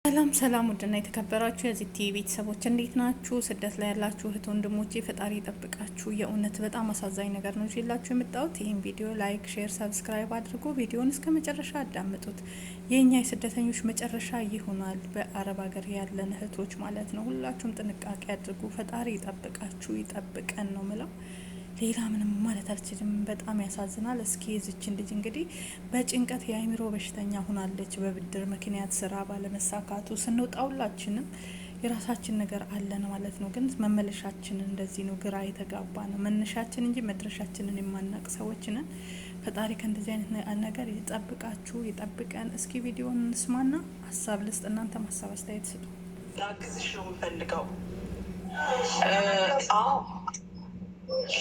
ሰላም ሰላም ውድና የተከበራችሁ የዚህ ቲቪ ቤተሰቦች እንዴት ናችሁ? ስደት ላይ ያላችሁ እህት ወንድሞቼ ፈጣሪ ይጠብቃችሁ። የእውነት በጣም አሳዛኝ ነገር ነው ይዤላችሁ የመጣሁት። ይህን ቪዲዮ ላይክ፣ ሼር፣ ሰብስክራይብ አድርጎ ቪዲዮን እስከ መጨረሻ አዳምጡት። የእኛ የስደተኞች መጨረሻ ይሆናል። በአረብ ሀገር ያለን እህቶች ማለት ነው። ሁላችሁም ጥንቃቄ አድርጉ። ፈጣሪ ይጠብቃችሁ፣ ይጠብቀን ነው ምለው። ሌላ ምንም ማለት አልችልም። በጣም ያሳዝናል። እስኪ የዚችን ልጅ እንግዲህ በጭንቀት የአእምሮ በሽተኛ ሆናለች። በብድር ምክንያት ስራ ባለመሳካቱ ስንወጣ ሁላችንም የራሳችን ነገር አለን ማለት ነው። ግን መመለሻችንን እንደዚህ ነው፣ ግራ የተጋባ ነው። መነሻችን እንጂ መድረሻችንን የማናቅ ሰዎች ነን። ፈጣሪ ከእንደዚህ አይነት ነገር ይጠብቃችሁ፣ ይጠብቀን። እስኪ ቪዲዮን እንስማና ሀሳብ ልስጥ። እናንተ ሀሳብ አስተያየት ስጡ። ላግዝሽ ነው የምፈልገው።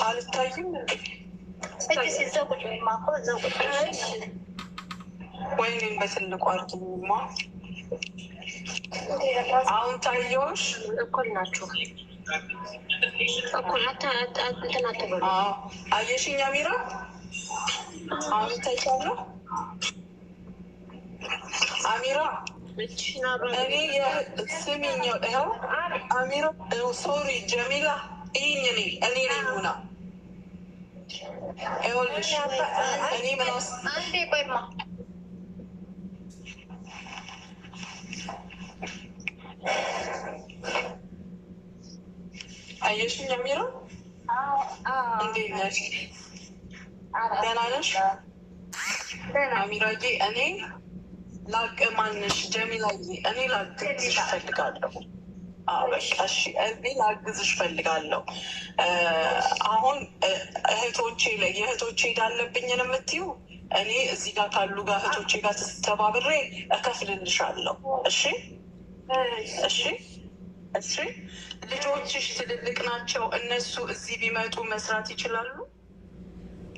አልታይም ወይኔን በትልቁ አርግማ። አሁን ታየውሽ? እኩል ናችሁ። አየሽኝ አሚራ? አሁን ይታይሻለሁ አሚራ? እኔ ስሚኛው ይኸው አሚራ፣ ሶሪ ጀሚላ፣ ይህኝ እኔ ነኝ ሆና ይኸውልሽ፣ እኔ ምናስ አንዴ ቆይማ አየሽኝ አሚራ? እንዴት ነሽ? ደህና ነሽ አሚራዬ? እኔ ማንሽ ጀሚላዬ፣ እኔ ላግዝሽ እፈልጋለሁ። በቃ እሺ፣ እኔ ላግዝሽ እፈልጋለሁ። አሁን እህቶቼ ላይ የእህቶቼ ሄዳለብኝን የምትይው እኔ እዚህ ጋር ካሉ ጋር እህቶቼ ጋር ተባብሬ እከፍልልሻለሁ። እሺ እሺ እሺ። ልጆችሽ ትልልቅ ናቸው። እነሱ እዚህ ቢመጡ መስራት ይችላሉ።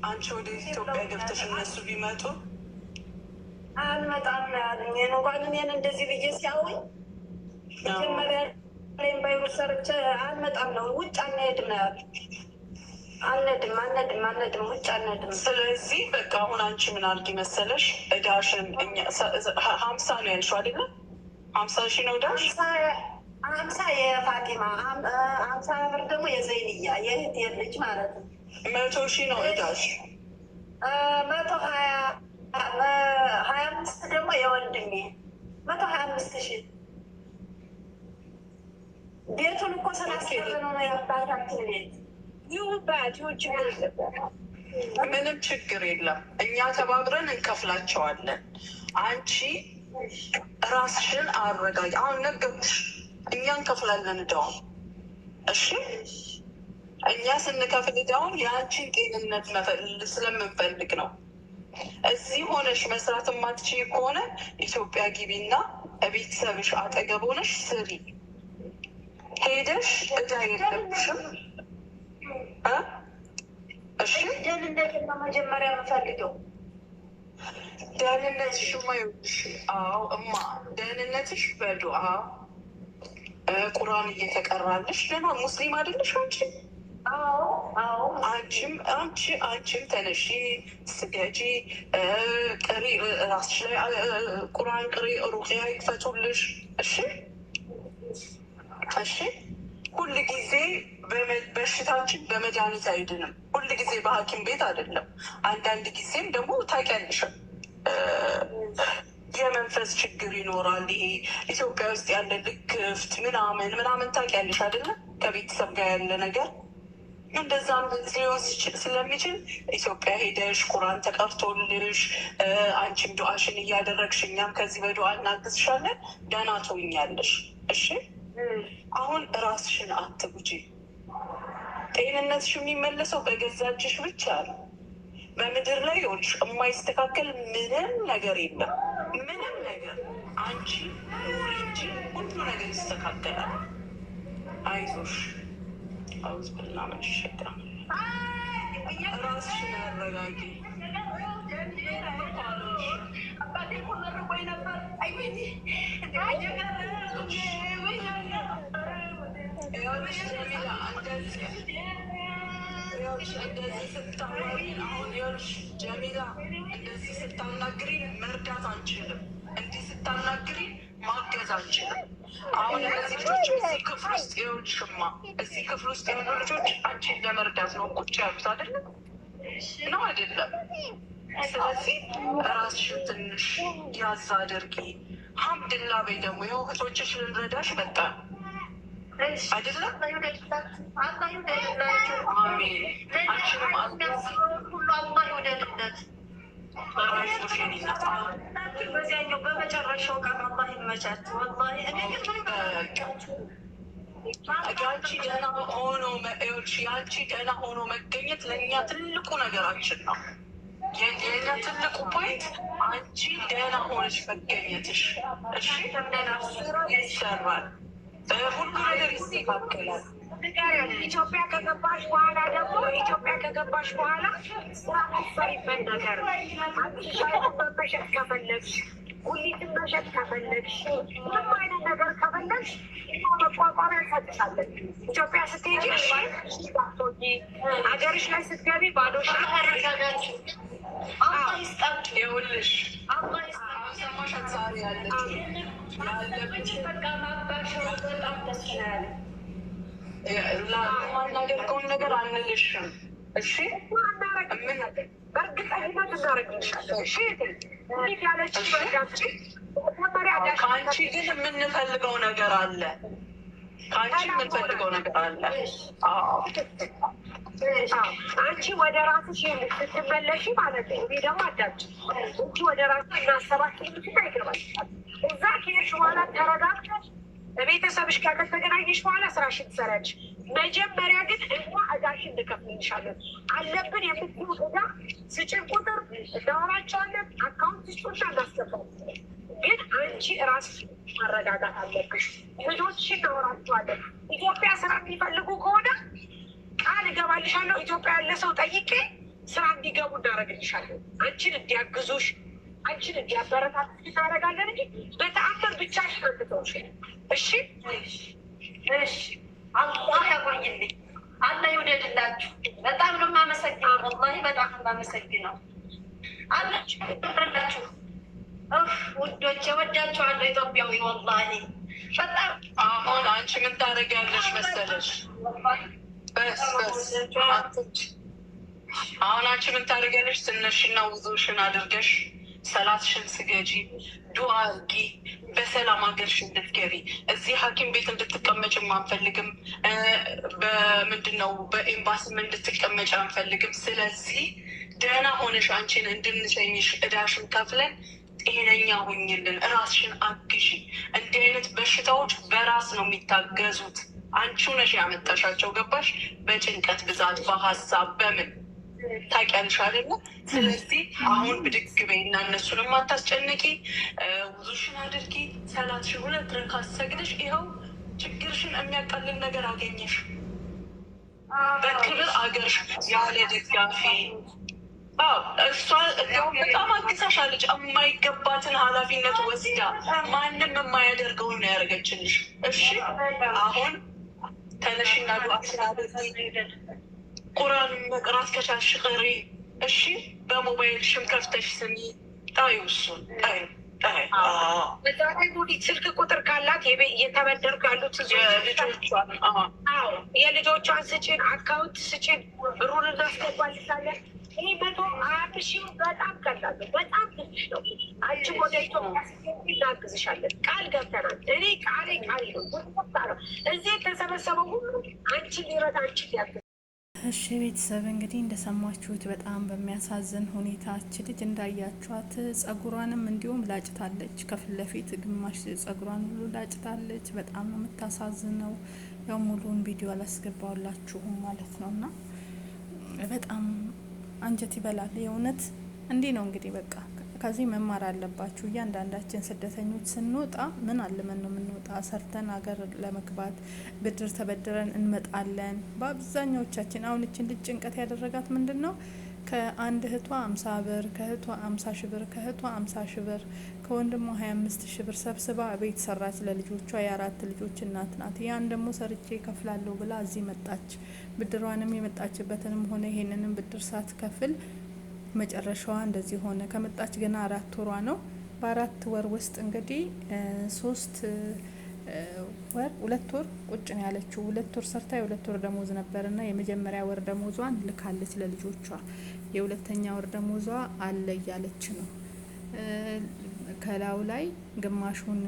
አንቺ ወደ ኢትዮጵያ ገብተሽ እነሱ ቢመጡ አልመጣም ነው ያሉኝ። እንኳን እኔን እንደዚህ ብዬ ሲያውኝ መጀመሪያ ላይም ባይሩ ሰርቼ አልመጣም ነው፣ ውጭ አንሄድም ነው ያሉኝ። አንሄድም ውጭ አንሄድም። ስለዚህ በቃ አሁን አንቺ ምን አድርጊ መሰለሽ፣ እዳሽን 50 ነው ያልሽው አይደለ? 50 ሺህ ነው እዳሽ። 50 የፋቲማ 50 ብር ደግሞ የዘይንያ የእህቴ ልጅ ማለት ነው። 100 ሺህ ነው እዳሽ። 125 ደግሞ የወንድሜ 125 ሺህ። ቤቱን እኮ ስላስቀረነው ነው የአባታችን ቤት። ምንም ችግር የለም፣ እኛ ተባብረን እንከፍላቸዋለን። አንቺ ራስሽን አረጋጊ። አሁን ነገርኩሽ፣ እኛ እንከፍላለን እዳውን። እሺ፣ እኛ ስንከፍል እዳውን የአንቺን ጤንነት ስለምንፈልግ ነው። እዚህ ሆነሽ መስራት የማትችይ ከሆነ ኢትዮጵያ ግቢና ቤተሰብሽ አጠገብ ሆነሽ ስሪ። ሄደሽ እዳ የለብሽም። እሺ፣ ደህንነት ነው መጀመሪያ የምፈልገው። ደህንነትሽማ ይኸውልሽ፣ አዎ እማ፣ ደህንነትሽ በዱዓ ቁርአን እየተቀራልሽ። ደህና ሙስሊም አይደለሽ አንቺ? አንቺም ተነሺ፣ ስገጂ፣ ቅሪ፣ ራስሽ ላይ ቁርአን ቅሪ፣ ሩቅያ ይክፈቱልሽ። እሺ እሺ። ሁል ጊዜ በሽታችን በመድኃኒት አይድንም። ሁል ጊዜ በሐኪም ቤት አይደለም። አንዳንድ ጊዜም ደግሞ ታውቂያለሽ የመንፈስ ችግር ይኖራል። ይሄ ኢትዮጵያ ውስጥ ያለ ልክፍት ምናምን ታውቂያለሽ አይደለም? ከቤተሰብ ጋር ያለ ነገር እንደዛም ሊሆን ስለሚችል ኢትዮጵያ ሄደሽ ቁርአን ተቀርቶልሽ አንቺም ዱዓሽን እያደረግሽ እኛም ከዚህ በዱዓ እናግዝሻለን፣ ደህና ትሆኛለሽ። እሺ፣ አሁን ራስሽን አትጉጂ። ጤንነትሽ የሚመለሰው በገዛ እጅሽ ብቻ ነው። በምድር ላይ ሆንሽ የማይስተካከል ምንም ነገር የለም። ምንም ነገር አንቺ እንጂ ሁሉ ነገር ይስተካከላል። አይዞሽ። አውዝ ብላ መሸጣ ራስሽን አረጋጊ። ጀሚላ እንደዚህ ስታናግሪ መርዳት አንችልም። እንዲህ ስታናግሪ ማገዝ አንችልም። አሁን እነዚህ ልጆች እዚህ ክፍል ውስጥ ይኸውልሽማ፣ እዚህ ክፍል ውስጥ የሆኑ ልጆች አንቺን ለመርዳት ነው ቁጭ ያሉት አይደለም ነው አይደለም? ስለዚህ ራስሽን ትንሽ ያዝ አድርጊ። ሀምድላ በይ ደግሞ ይኸው እህቶችሽ ልንረዳሽ መጣ አይደለም? አሜን። አንቺንም ሁሉ አላህ ይውደድለት። በዚያኛው በመጨረሻው ቀን አላህ ይመቻት። ወላሂ እኔ ግን ያንቺ ደህና ሆኖ ያንቺ ደህና ሆኖ መገኘት ለእኛ ትልቁ ነገራችን ነው። የኛ ትልቁ ፖይንት አንቺ ደህና ሆነች መገኘትሽ። እሺ ይሰራል፣ ሁሉ ነገር ይስተካከላል። ኢትዮጵያ ከገባሽ በኋላ ደግሞ ስራ ሰሪበት ነገር መሸጥ ከፈለግሽ፣ ጉሊትን መሸጥ ከፈለግሽ፣ ምንም አይነት ነገር ከፈለግሽ መቋቋሚያ እንሰጥሻለን። ኢትዮጵያ ስትሄጂ ሀገርሽ ላይ ስትገቢ ባዶሽ ይኸውልሽ ሰማሻት ዛሬ ያለችው የማናደርገውን ነገር አንልሽም። እሺ በእርግጠኝነት እናደርግልሻለን። ከአንቺ ግን የምንፈልገው ነገር አለ። አንቺ ወደ ራስሽ ስትመለሺ ማለት ነው። እኔ ደግሞ አዳምጪ። አንቺ ወደ ራስሽ እናሰባችሁ አይገባሻል። እዛ ከሄድሽ በኋላ ተረጋግተሽ በቤተሰብሽ ጋር ከተገናኘሽ በኋላ ስራሽን ትሰሪያለሽ። መጀመሪያ ግን እኛ እዳሽን እንከፍልልሻለን። አለብን የምትሉ እዳ ስጭን ቁጥር እናወራቸዋለን። አካውንት ስጡና እናስገባለን። ግን አንቺ ራስሽ ማረጋጋት አለብሽ። ልጆችሽን እናወራቸዋለን። ኢትዮጵያ ስራ የሚፈልጉ ከሆነ ቃል እገባልሻለሁ። ኢትዮጵያ ያለ ሰው ጠይቄ ስራ እንዲገቡ እናደርግልሻለን። አንቺን እንዲያግዙሽ፣ አንቺን እንዲያበረታቱሽ እናደርጋለን እንጂ በተአምር ብቻሽን አንተውሽ። እሺ እሺ። አላህ ያቆይልኝ። አላህ ይውደድላችሁ። በጣም ነው የማመሰግነው። ወላሂ በጣም ነው የማመሰግነው። አላችሁ ውዶቼ፣ ወዳችኋለሁ። ኢትዮጵያዊ ወላሂ በጣም አሁን አንቺ ምን ታደርጊያለሽ መሰለሽ? አሁን አንቺ ምን ታደርጊያለሽ? ትንሽና ውዞሽን አድርገሽ ሰላትሽን ስገጂ፣ ዱዓ አድርጊ፣ በሰላም ሀገርሽ እንድትገቢ። እዚህ ሐኪም ቤት እንድትቀመጭም አንፈልግም። በምንድነው በኤምባሲም እንድትቀመጭ አንፈልግም። ስለዚህ ደህና ሆነሽ አንቺን እንድንሸኝሽ እዳሽን ከፍለን ጤነኛ ሁኝልን፣ ራስሽን አግዢ። እንዲህ አይነት በሽታዎች በራስ ነው የሚታገዙት። አንቺው ነሽ ያመጣሻቸው። ገባሽ? በጭንቀት ብዛት፣ በሀሳብ በምን ታውቂያለሽ አይደለ? ስለዚህ አሁን ብድግ በይና እነሱንም አታስጨንቂ። ውዙሽን አድርጊ፣ ሰላትሽን 2 ረካት ሰግደሽ ይኸው ችግርሽን የሚያቃልል ነገር አገኘሽ። በክብር አገርሽ ያለ ደጋፊ እሷ እንዲያውም በጣም አግዛሻለች። የማይገባትን ኃላፊነት ወስዳ ማንም የማያደርገውን ነው ያደረገችልሽ። እሺ አሁን ተነሽና ዱዓሽን አድርጊ። ቁርአን መቅራት ከቻልሽ ቅሪ። እሺ በሞባይል ሽም ከፍተሽ ስሚ። ጣዩ እሱን ጣዩ። ስልክ ቁጥር ካላት እየተበደርኩ ያሉት የልጆቿን ስጭን፣ አካውንት ስጭን፣ ብሩን እናስገባልሻለን። ይህ 120,000 በጣም ቀላል ነው፣ በጣም ትንሽ ነው። አንቺ ወደ ኢትዮጵያ ስትሄጂ እናግዝሻለን፣ ቃል ገብተናል። እኔ ቃሌ ነው። እዚህ የተሰበሰበው ሁሉ አንቺ ሊረዳ አንቺ ሊያግዝ። እሺ ቤተሰብ እንግዲህ እንደሰማችሁት በጣም በሚያሳዝን ሁኔታ እች ልጅ እንዳያችኋት ጸጉሯንም እንዲሁም ላጭታለች። ከፊት ለፊት ግማሽ ጸጉሯን ሁሉ ላጭታለች። በጣም ነው የምታሳዝነው። ያው ሙሉውን ቪዲዮ አላስገባውላችሁም ማለት ነው እና በጣም አንጀት ይበላል። የእውነት እንዲህ ነው እንግዲህ በቃ ከዚህ መማር አለባችሁ። እያንዳንዳችን ስደተኞች ስንወጣ ምን አልመን ነው የምንወጣ? ሰርተን ሀገር ለመግባት ብድር ተበድረን እንመጣለን። በአብዛኛዎቻችን አሁን እችን ልጅ ጭንቀት ያደረጋት ምንድን ነው? ከአንድ እህቷ 50 ብር፣ ከእህቷ 50 ሺ ብር፣ ከእህቷ 50 ሺ ብር፣ ከወንድሟ 25 ሺ ብር ሰብስባ ቤት ሰራች ለልጆቿ። የ4 ልጆች እናት ናት። ያን ደግሞ ሰርቼ ከፍላለሁ ብላ እዚህ መጣች። ብድሯንም የመጣችበትንም ሆነ ይሄንንም ብድር ሳትከፍል መጨረሻዋ እንደዚህ ሆነ። ከመጣች ገና 4 ወሯ ነው። በ4 ወር ውስጥ እንግዲህ 3 ወር 2 ወር ቁጭ ነው ያለችው። 2 ወር ሰርታ የ2 ወር ደሞዝ ነበርና የመጀመሪያ ወር ደሞዟን ልካለች ለልጆቿ። የሁለተኛ ወር ደሞዟ አለ እያለች ነው። ከላው ላይ ግማሹን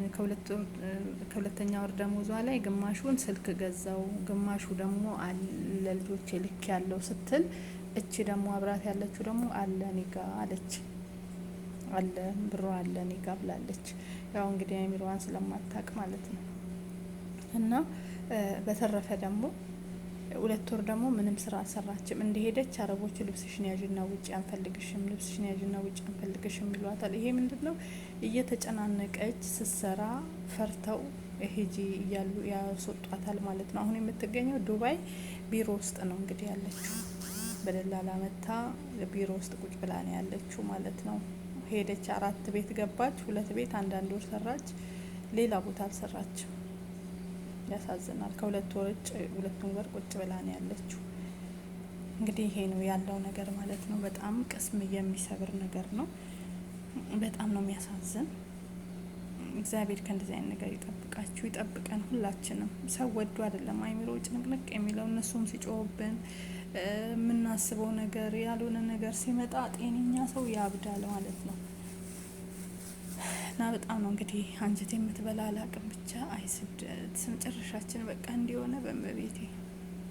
ከሁለተኛ ወር ደሞዟ ላይ ግማሹን ስልክ ገዛው፣ ግማሹ ደግሞ ለልጆቼ ልክ ያለው ስትል፣ እቺ ደግሞ አብራት ያለችው ደግሞ አለ ኔጋ አለች። አለ ብሮ አለ ኔጋ ብላለች። ያው እንግዲህ አይሚሮዋን ስለማታቅ ማለት ነው። እና በተረፈ ደግሞ 2 ወር ደግሞ ምንም ስራ አልሰራችም። እንደሄደች አረቦቹ ልብስሽን ያዥና ውጭ አንፈልግሽም፣ ልብስሽን ያዥና ውጭ አንፈልግሽም ይሏታል። ይሄ ምንድነው? እየተጨናነቀች ስትሰራ ፈርተው ሂጂ እያሉ ያስወጧታል ማለት ነው። አሁን የምትገኘው ዱባይ ቢሮ ውስጥ ነው እንግዲህ ያለችው። በደላላ መታ ቢሮ ውስጥ ቁጭ ብላ ነው ያለችው ማለት ነው። ሄደች 4 ቤት ገባች፣ 2 ቤት አንዳንድ ወር ሰራች፣ ሌላ ቦታ አልሰራችም። ያሳዝናል። ከ2 ወር ውጭ 2 ወር ቁጭ ብላ ነው ያለችው። እንግዲህ ይሄ ነው ያለው ነገር ማለት ነው። በጣም ቅስም የሚሰብር ነገር ነው። በጣም ነው የሚያሳዝን። እግዚአብሔር ከእንደዚህ አይነት ነገር ይጠብቃችሁ፣ ይጠብቀን ሁላችንም። ሰው ወዶ አይደለም አይምሮ ጭንቅንቅ የሚለው። እነሱም ሲጮህብን የምናስበው ነገር ያልሆነ ነገር ሲመጣ ጤነኛ ሰው ያብዳል ማለት ነው። እና በጣም ነው እንግዲህ አንጀት የምትበላ አላቅም። ብቻ አይስደት መጨረሻችን በቃ እንዲሆነ በእመቤቴ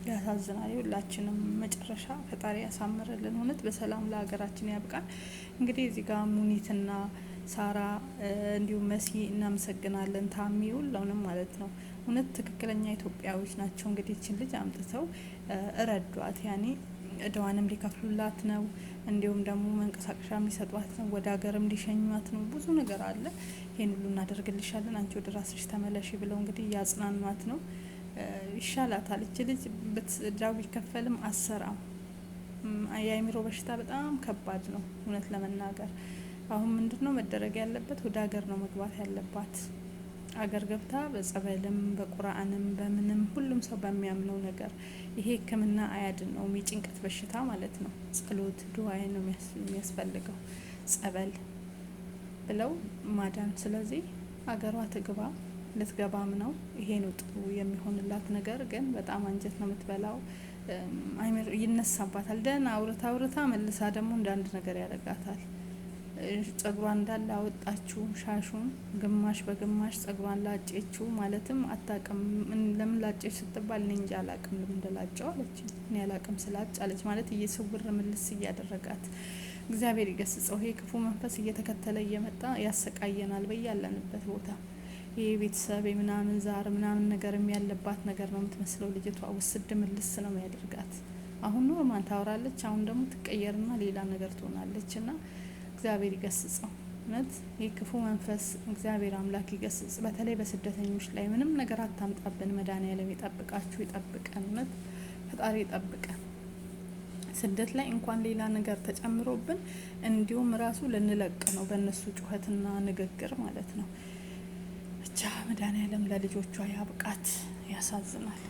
ያሳዝናል። ሁላችንም መጨረሻ ፈጣሪ ያሳምርልን። እውነት በሰላም ለሀገራችን ያብቃን። እንግዲህ እዚህ ጋር ሙኒትና ሳራ እንዲሁም መሲ እናመሰግናለን። ታሚ ሁላውንም ማለት ነው። እውነት ትክክለኛ ኢትዮጵያዊዎች ናቸው። እንግዲህ ይችን ልጅ አምጥተው እረዷት። ያኔ እዳዋንም ሊከፍሉላት ነው፣ እንዲሁም ደግሞ መንቀሳቀሻ የሚሰጧት ነው፣ ወደ ሀገርም ሊሸኟት ነው። ብዙ ነገር አለ። ይሄን ሁሉ እናደርግልሻለን፣ አንቺ ወደ ራስሽ ተመለሺ ብለው እንግዲህ እያጽናኗት ነው። ይሻላታል። እች ልጅ እዳው ቢከፈልም አሰራም። የአይምሮ በሽታ በጣም ከባድ ነው እውነት ለመናገር። አሁን ምንድነው መደረግ ያለበት? ወደ ሀገር ነው መግባት ያለባት። አገር ገብታ በጸበልም በቁርአንም በምንም ሁሉም ሰው በሚያምነው ነገር፣ ይሄ ሕክምና አያድን ነው የጭንቀት በሽታ ማለት ነው። ጸሎት ዱዓይ ነው የሚያስፈልገው፣ ጸበል ብለው ማዳን። ስለዚህ አገሯ ትግባ፣ ልትገባም ነው። ይሄ ነው ጥሩ የሚሆንላት ነገር። ግን በጣም አንጀት ነው የምትበላው። አይምሮ ይነሳባታል። ደህና አውርታ መልሳ ደግሞ እንደ አንድ ነገር ያደርጋታል። ጸጉሯን እንዳለ አወጣችው፣ ሻሹን ግማሽ በግማሽ ጸጉሯን ላጨችው። ማለትም አታቅም። ለምን ላጨች ስትባል እኔ እንጃ አላቅም፣ ለምን እንደላጨው አለች። እኔ አላቅም ስላጭ አለች። ማለት እየስውር ምልስ እያደረጋት። እግዚአብሔር ይገስጸው። ይሄ ክፉ መንፈስ እየተከተለ እየመጣ ያሰቃየናል በያለንበት ቦታ። ይሄ ቤተሰብ ምናምን ዛር ምናምን ነገር ያለባት ነገር ነው የምትመስለው ልጅቷ። ውስድ ምልስ ነው የሚያደርጋት። አሁን ኖርማል ታወራለች፣ አሁን ደግሞ ትቀየርና ሌላ ነገር ትሆናለች። እና እግዚአብሔር ይገስጸው። እውነት ይህ ክፉ መንፈስ እግዚአብሔር አምላክ ይገስጽ። በተለይ በስደተኞች ላይ ምንም ነገር አታምጣብን። መድኃኒዓለም ይጠብቃችሁ፣ ይጠብቀን። እውነት ፈጣሪ ይጠብቀን። ስደት ላይ እንኳን ሌላ ነገር ተጨምሮብን እንዲሁም ራሱ ልንለቅ ነው በእነሱ ጩኸትና ንግግር ማለት ነው። ብቻ መድኃኒዓለም ለልጆቿ ያብቃት። ያሳዝናል።